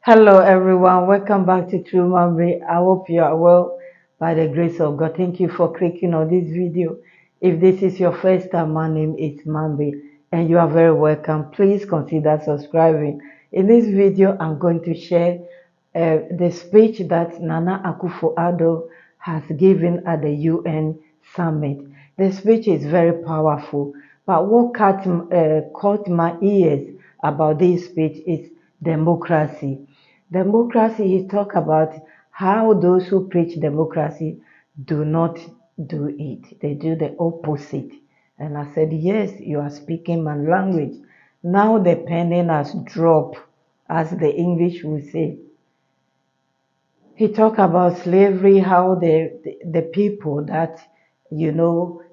Hello, everyone. Welcome back to True Memory. I hope you are well by the grace of God. Thank you for clicking on this video. If this is your first time, my name is Mambi, and you are very welcome. Please consider subscribing. In this video, I'm going to share the speech that Nana Akufo-Addo has given at the UN summit. The speech is very powerful, but what caught my ears about this speech is democracy. Democracy, he talk about how those who preach democracy do not do it. They do the opposite. And I said, yes, you are speaking my language. Now the pending has dropped, as the English would say. He talked about slavery, how the people that,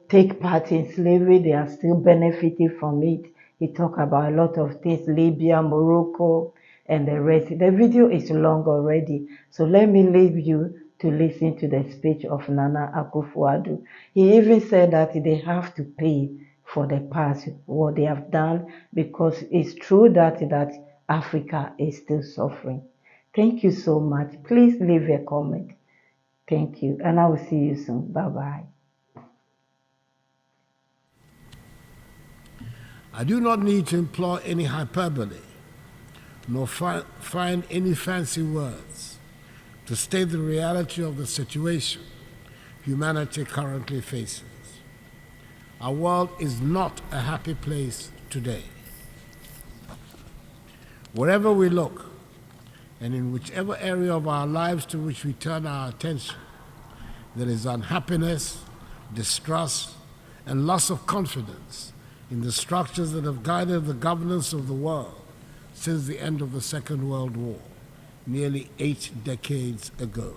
take part in slavery, they are still benefiting from it. He talked about a lot of things, Libya, Morocco, and the rest. The video is long already, so let me leave you to listen to the speech of Nana Akufo-Addo. He even said that they have to pay for the past, what they have done, because it's true that Africa is still suffering. Thank you so much. Please leave a comment. Thank you. And I will see you soon. Bye bye. I do not need to employ any hyperbole, nor find any fancy words to state the reality of the situation humanity currently faces. Our world is not a happy place today. Wherever we look, and in whichever area of our lives to which we turn our attention, there is unhappiness, distrust, and loss of confidence in the structures that have guided the governance of the world since the end of the Second World War, nearly 8 decades ago.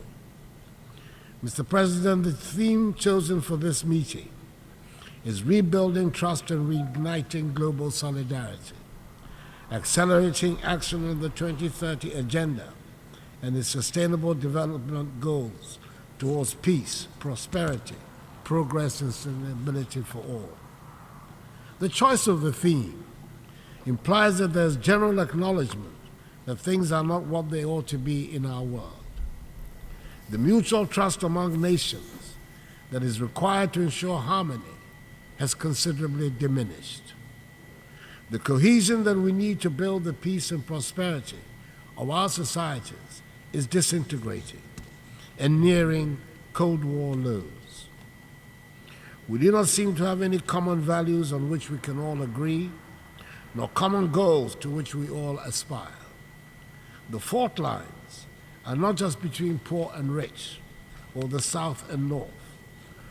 Mr. President, the theme chosen for this meeting is rebuilding trust and reigniting global solidarity, accelerating action on the 2030 Agenda and its sustainable development goals towards peace, prosperity, progress, and sustainability for all. The choice of the theme implies that there's general acknowledgement that things are not what they ought to be in our world. The mutual trust among nations that is required to ensure harmony has considerably diminished. The cohesion that we need to build the peace and prosperity of our societies is disintegrating and nearing Cold War lows. We do not seem to have any common values on which we can all agree, nor common goals to which we all aspire. The fault lines are not just between poor and rich, or the South and North,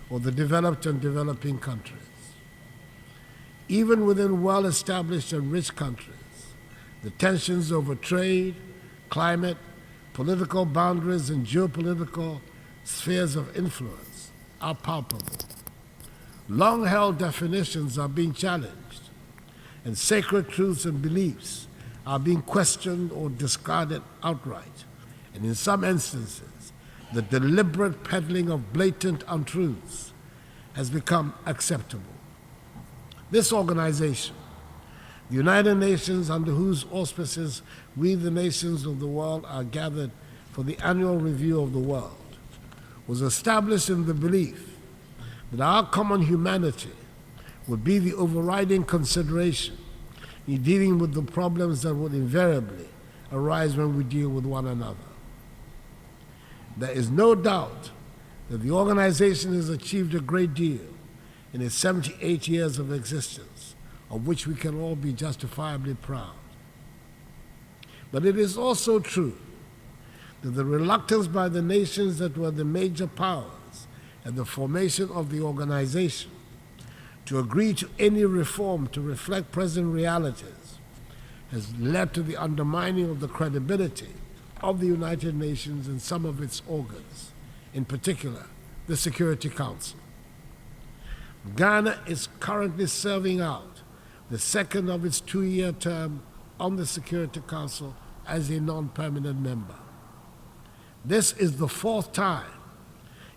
or the developed and developing countries. Even within well-established and rich countries, the tensions over trade, climate, political boundaries, and geopolitical spheres of influence are palpable. Long-held definitions are being challenged, and sacred truths and beliefs are being questioned or discarded outright, and in some instances, the deliberate peddling of blatant untruths has become acceptable. This organization, the United Nations, under whose auspices we, the nations of the world, are gathered for the annual review of the world, was established in the belief that our common humanity would be the overriding consideration in dealing with the problems that would invariably arise when we deal with one another. There is no doubt that the organization has achieved a great deal in its 78 years of existence, of which we can all be justifiably proud. But it is also true that the reluctance by the nations that were the major powers at the formation of the organization to agree to any reform to reflect present realities has led to the undermining of the credibility of the United Nations and some of its organs, in particular, the Security Council. Ghana is currently serving out the second of its 2-year term on the Security Council as a non-permanent member. This is the 4th time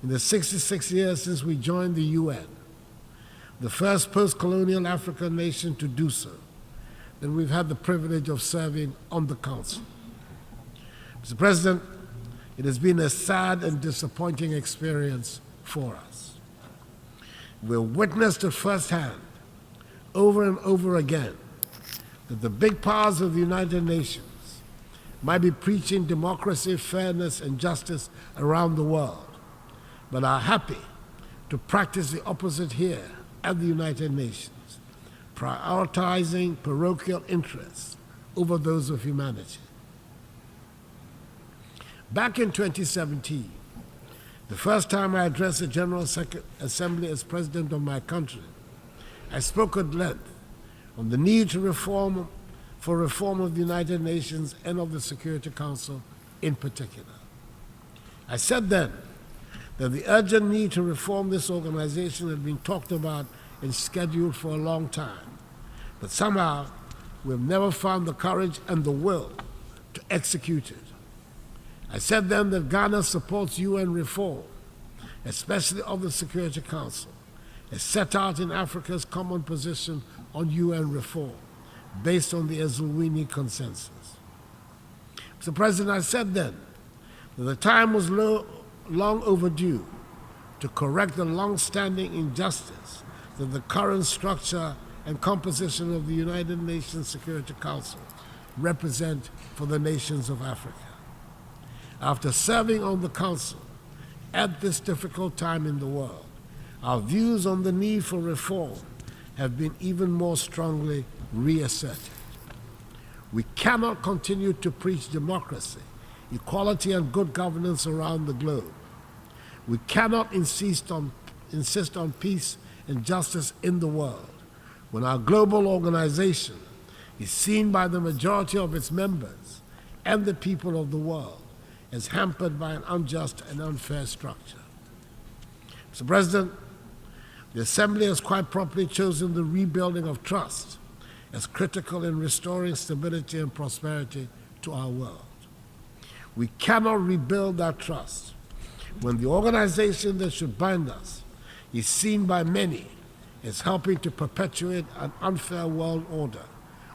in the 66 years since we joined the UN, the first post-colonial African nation to do so, that we've had the privilege of serving on the Council. Mr. President, it has been a sad and disappointing experience for us. We've witnessed it firsthand, over and over again, that the big powers of the United Nations might be preaching democracy, fairness, and justice around the world, but are happy to practice the opposite here at the United Nations, prioritizing parochial interests over those of humanity. Back in 2017, the first time I addressed the General Assembly as President of my country, I spoke at length on the need to reform of the United Nations and of the Security Council in particular. I said then that the urgent need to reform this organization had been talked about and scheduled for a long time, but somehow we've never found the courage and the will to execute it. I said then that Ghana supports UN reform, especially of the Security Council, as set out in Africa's common position on UN reform, based on the Eswatini Consensus. Mr. President, I said then that the time was long overdue to correct the long-standing injustice that the current structure and composition of the United Nations Security Council represent for the nations of Africa. After serving on the Council at this difficult time in the world, our views on the need for reform have been even more strongly reasserted. We cannot continue to preach democracy, equality, and good governance around the globe. We cannot insist on peace and justice in the world when our global organization is seen by the majority of its members and the people of the world as hampered by an unjust and unfair structure. Mr. President, the Assembly has quite properly chosen the rebuilding of trust as critical in restoring stability and prosperity to our world. We cannot rebuild that trust when the organization that should bind us is seen by many as helping to perpetuate an unfair world order,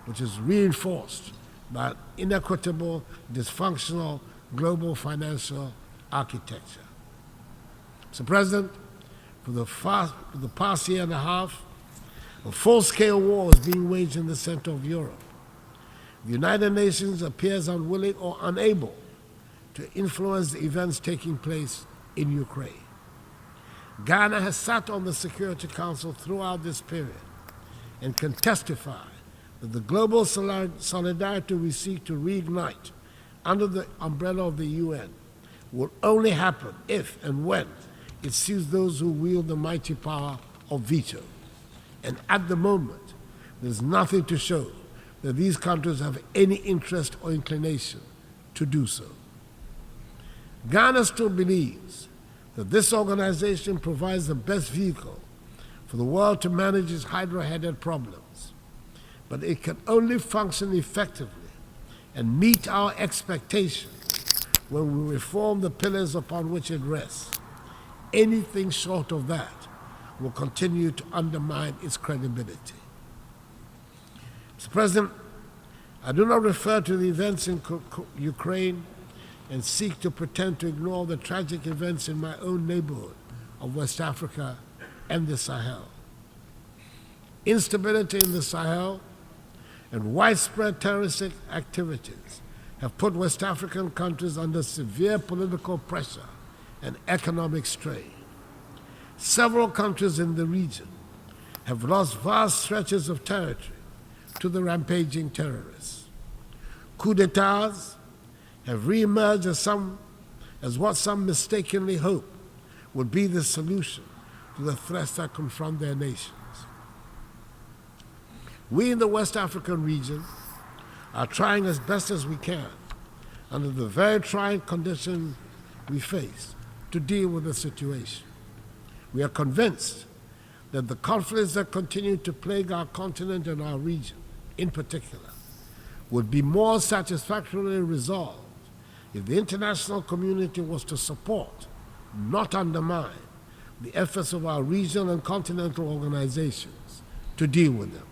which is reinforced by an inequitable, dysfunctional global financial architecture. Mr. President, for the past year and a half, a full-scale war is being waged in the center of Europe. The United Nations appears unwilling or unable to influence the events taking place in Ukraine. Ghana has sat on the Security Council throughout this period and can testify that the global solidarity we seek to reignite under the umbrella of the UN will only happen if and when it suits those who wield the mighty power of veto. And at the moment, there's nothing to show that these countries have any interest or inclination to do so. Ghana still believes that this organization provides the best vehicle for the world to manage its hydra-headed problems, but it can only function effectively and meet our expectations when we reform the pillars upon which it rests. Anything short of that will continue to undermine its credibility. Mr. President, I do not refer to the events in Ukraine and seek to pretend to ignore the tragic events in my own neighborhood of West Africa and the Sahel. Instability in the Sahel and widespread terroristic activities have put West African countries under severe political pressure and economic strain. Several countries in the region have lost vast stretches of territory to the rampaging terrorists. Coups d'etats have reemerged as what some mistakenly hope would be the solution to the threats that confront their nations. We in the West African region are trying as best as we can, under the very trying conditions we face, to deal with the situation. We are convinced that the conflicts that continue to plague our continent and our region, in particular, would be more satisfactorily resolved if the international community was to support, not undermine, the efforts of our regional and continental organizations to deal with them.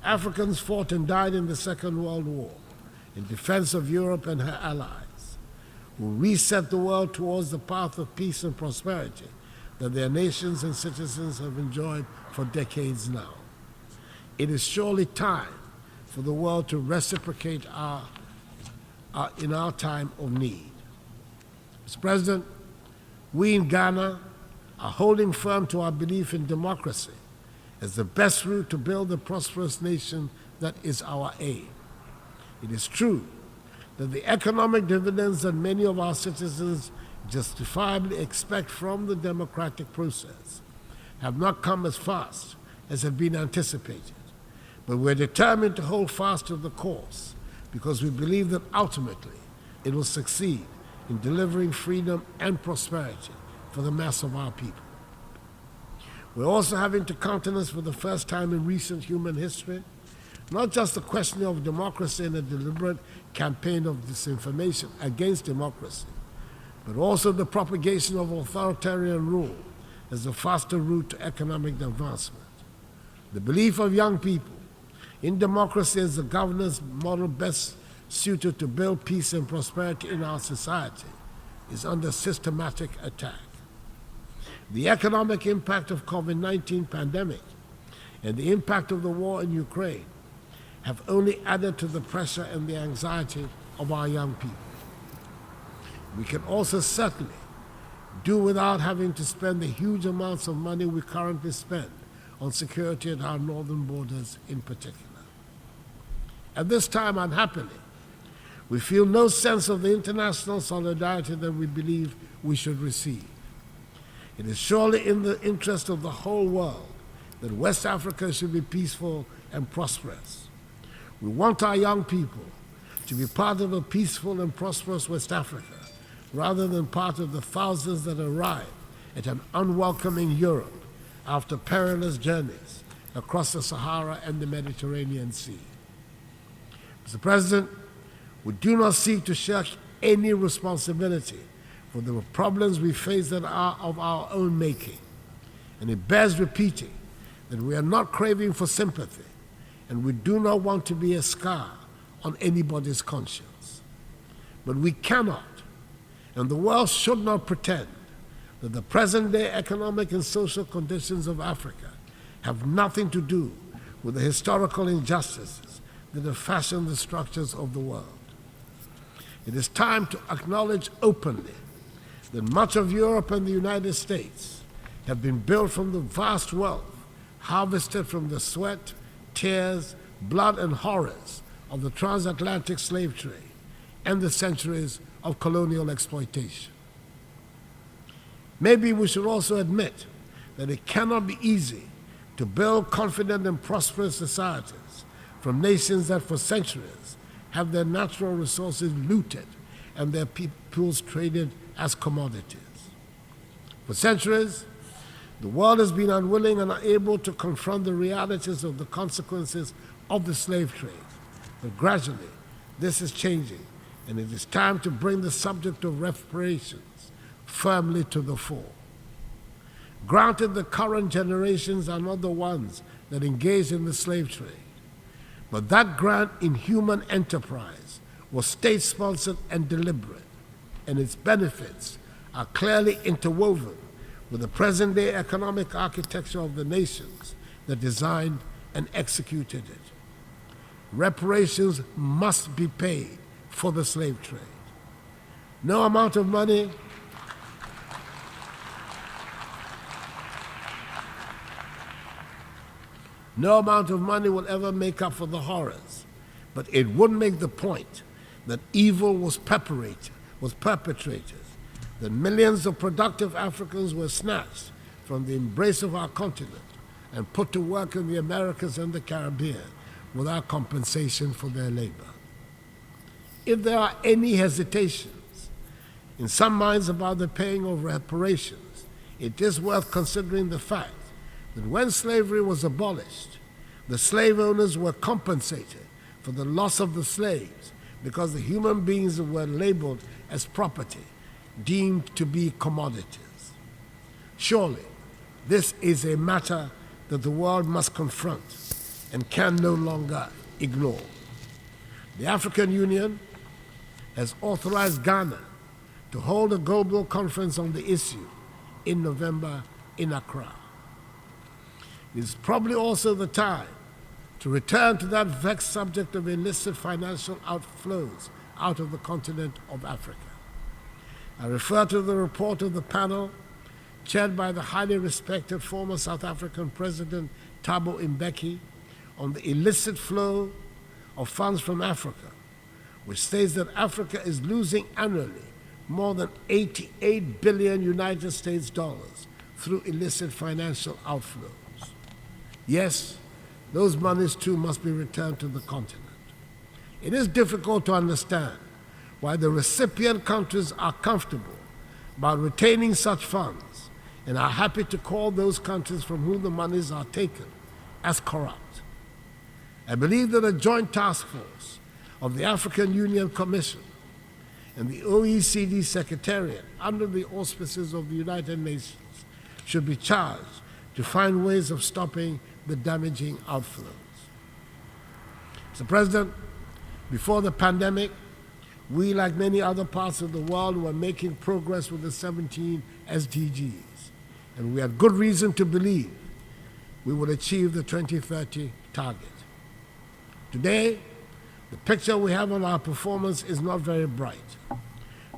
Africans fought and died in the Second World War, in defense of Europe and her allies, who reset the world towards the path of peace and prosperity that their nations and citizens have enjoyed for decades now. It is surely time for the world to reciprocate in our time of need. Mr. President, we in Ghana are holding firm to our belief in democracy as the best route to build the prosperous nation that is our aim. It is true that the economic dividends that many of our citizens justifiably expect from the democratic process have not come as fast as had been anticipated. But we're determined to hold fast to the course because we believe that ultimately it will succeed in delivering freedom and prosperity for the mass of our people. We're also having to countenance for the first time in recent human history not just the question of democracy and a deliberate campaign of disinformation against democracy, but also the propagation of authoritarian rule as the faster route to economic advancement. The belief of young people in democracy as the governance model best suited to build peace and prosperity in our society is under systematic attack. The economic impact of COVID-19 pandemic and the impact of the war in Ukraine have only added to the pressure and the anxiety of our young people. We can also certainly do without having to spend the huge amounts of money we currently spend on security at our northern borders in particular. At this time, unhappily, we feel no sense of the international solidarity that we believe we should receive. It is surely in the interest of the whole world that West Africa should be peaceful and prosperous. We want our young people to be part of a peaceful and prosperous West Africa, rather than part of the thousands that arrive at an unwelcoming Europe after perilous journeys across the Sahara and the Mediterranean Sea. Mr. President, we do not seek to shirk any responsibility for the problems we face that are of our own making. And it bears repeating that we are not craving for sympathy, and we do not want to be a scar on anybody's conscience. But we cannot, and the world should not pretend that the present-day economic and social conditions of Africa have nothing to do with the historical injustices that have fashioned the structures of the world. It is time to acknowledge openly that much of Europe and the United States have been built from the vast wealth harvested from the sweat, tears, blood, and horrors of the transatlantic slave trade and the centuries of colonial exploitation. Maybe we should also admit that it cannot be easy to build confident and prosperous societies from nations that for centuries have their natural resources looted and their peoples traded as commodities. For centuries, the world has been unwilling and unable to confront the realities of the consequences of the slave trade. But gradually, this is changing, and it is time to bring the subject of reparations firmly to the fore. Granted, the current generations are not the ones that engaged in the slave trade, but that grand inhuman enterprise was state-sponsored and deliberate, and its benefits are clearly interwoven with the present-day economic architecture of the nations that designed and executed it. Reparations must be paid for the slave trade. No amount of money will ever make up for the horrors, but it would make the point that evil was perpetrated, that millions of productive Africans were snatched from the embrace of our continent and put to work in the Americas and the Caribbean without compensation for their labor. If there are any hesitations in some minds about the paying of reparations, it is worth considering the fact that when slavery was abolished, the slave owners were compensated for the loss of the slaves because the human beings were labeled as property, deemed to be commodities. Surely, this is a matter that the world must confront and can no longer ignore. The African Union has authorized Ghana to hold a global conference on the issue in November in Accra. It is probably also the time to return to that vexed subject of illicit financial outflows out of the continent of Africa. I refer to the report of the panel chaired by the highly respected former South African President Thabo Mbeki on the illicit flow of funds from Africa, which states that Africa is losing annually more than 88 billion United States dollars through illicit financial outflows. Yes, those monies too must be returned to the continent. It is difficult to understand why the recipient countries are comfortable about retaining such funds and are happy to call those countries from whom the monies are taken as corrupt. I believe that a joint task force of the African Union Commission and the OECD Secretariat, under the auspices of the United Nations, should be charged to find ways of stopping the damaging outflows. Mr. President, before the pandemic, we, like many other parts of the world, were making progress with the 17 SDGs, and we had good reason to believe we would achieve the 2030 target. Today, the picture we have of our performance is not very bright.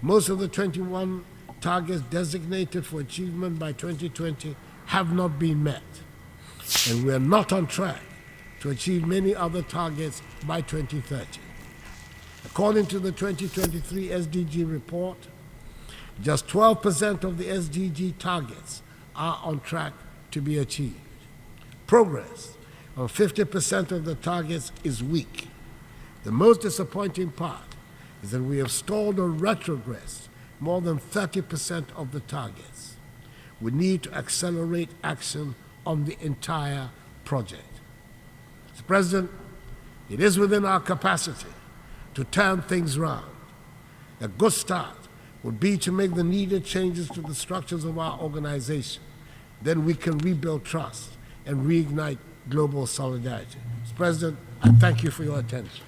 Most of the 21 targets designated for achievement by 2020 have not been met, and we are not on track to achieve many other targets by 2030. According to the 2023 SDG report, just 12% of the SDG targets are on track to be achieved. Progress on 50% of the targets is weak. The most disappointing part is that we have stalled or retrogressed more than 30% of the targets. We need to accelerate action on the entire project. Mr. President, it is within our capacity to turn things around. A good start would be to make the needed changes to the structures of our organization. Then we can rebuild trust and reignite global solidarity. Mr. President, I thank you for your attention.